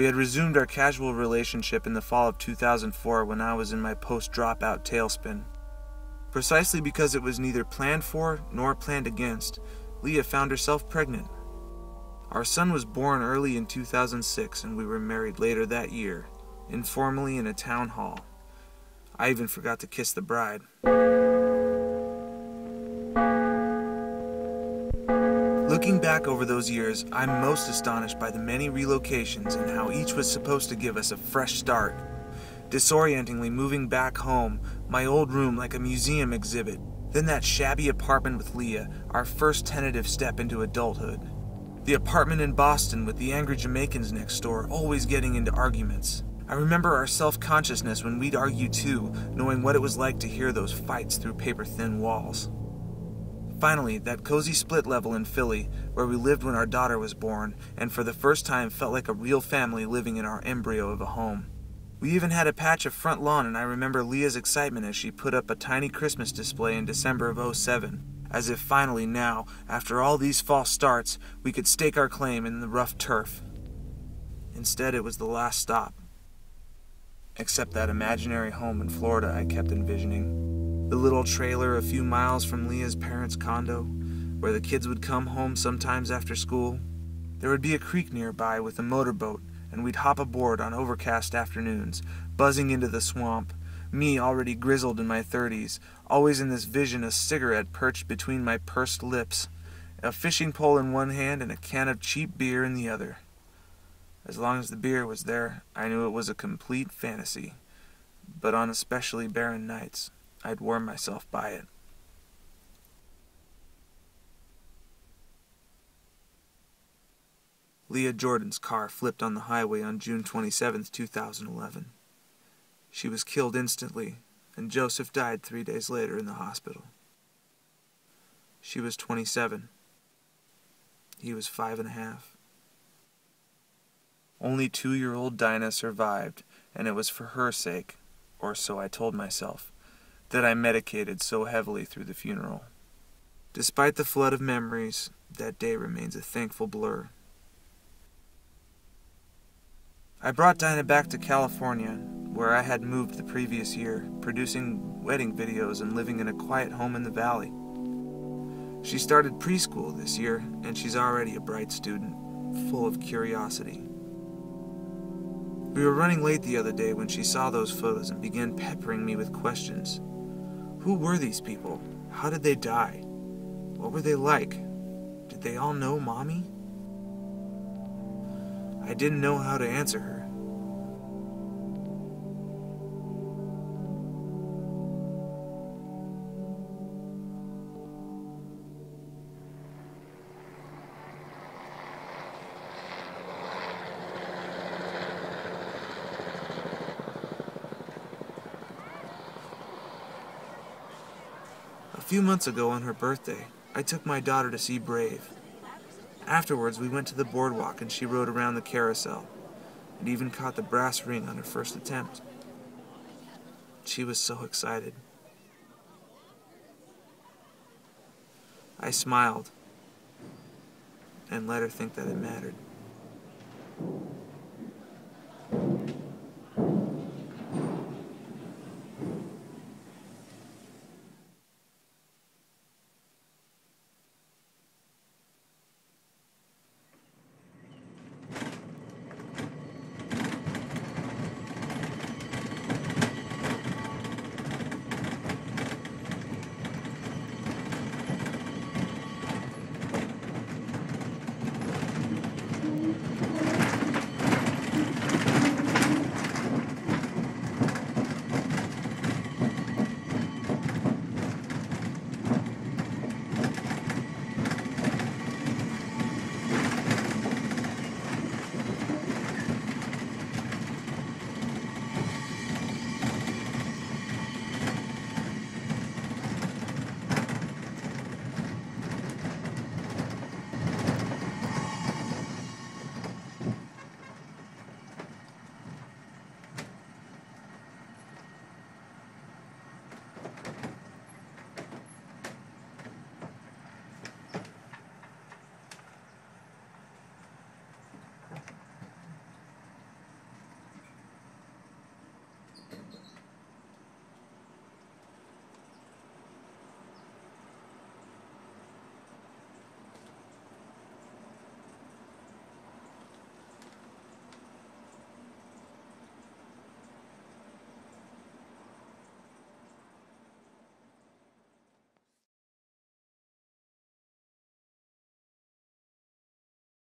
We had resumed our casual relationship in the fall of 2004 when I was in my post-dropout tailspin. Precisely because it was neither planned for nor planned against, Leah found herself pregnant. Our son was born early in 2006 and we were married later that year, informally in a town hall. I even forgot to kiss the bride. Looking back over those years, I'm most astonished by the many relocations and how each was supposed to give us a fresh start. Disorientingly moving back home, my old room like a museum exhibit, then that shabby apartment with Leah, our first tentative step into adulthood. The apartment in Boston with the angry Jamaicans next door, always getting into arguments. I remember our self-consciousness when we'd argue too, knowing what it was like to hear those fights through paper-thin walls. Finally, that cozy split level in Philly, where we lived when our daughter was born, and for the first time felt like a real family living in our embryo of a home. We even had a patch of front lawn, and I remember Leah's excitement as she put up a tiny Christmas display in December of '07, as if finally now, after all these false starts, we could stake our claim in the rough turf. Instead, it was the last stop. Except that imaginary home in Florida I kept envisioning. The little trailer a few miles from Leah's parents' condo, where the kids would come home sometimes after school. There would be a creek nearby with a motorboat, and we'd hop aboard on overcast afternoons, buzzing into the swamp, me already grizzled in my 30s, always in this vision a cigarette perched between my pursed lips, a fishing pole in one hand and a can of cheap beer in the other. As long as the beer was there, I knew it was a complete fantasy, but on especially barren nights, I'd warm myself by it. Leah Jordan's car flipped on the highway on June 27, 2011. She was killed instantly, and Joseph died 3 days later in the hospital. She was 27. He was 5.5. Only 2-year-old Dinah survived, and it was for her sake, or so I told myself, that I medicated so heavily through the funeral. Despite the flood of memories, that day remains a thankful blur. I brought Dinah back to California, where I had moved the previous year, producing wedding videos and living in a quiet home in the valley. She started preschool this year, and she's already a bright student, full of curiosity. We were running late the other day when she saw those photos and began peppering me with questions. Who were these people? How did they die? What were they like? Did they all know Mommy? I didn't know how to answer her. A few months ago on her birthday, I took my daughter to see Brave. Afterwards, we went to the boardwalk and she rode around the carousel, and even caught the brass ring on her first attempt. She was so excited. I smiled and let her think that it mattered.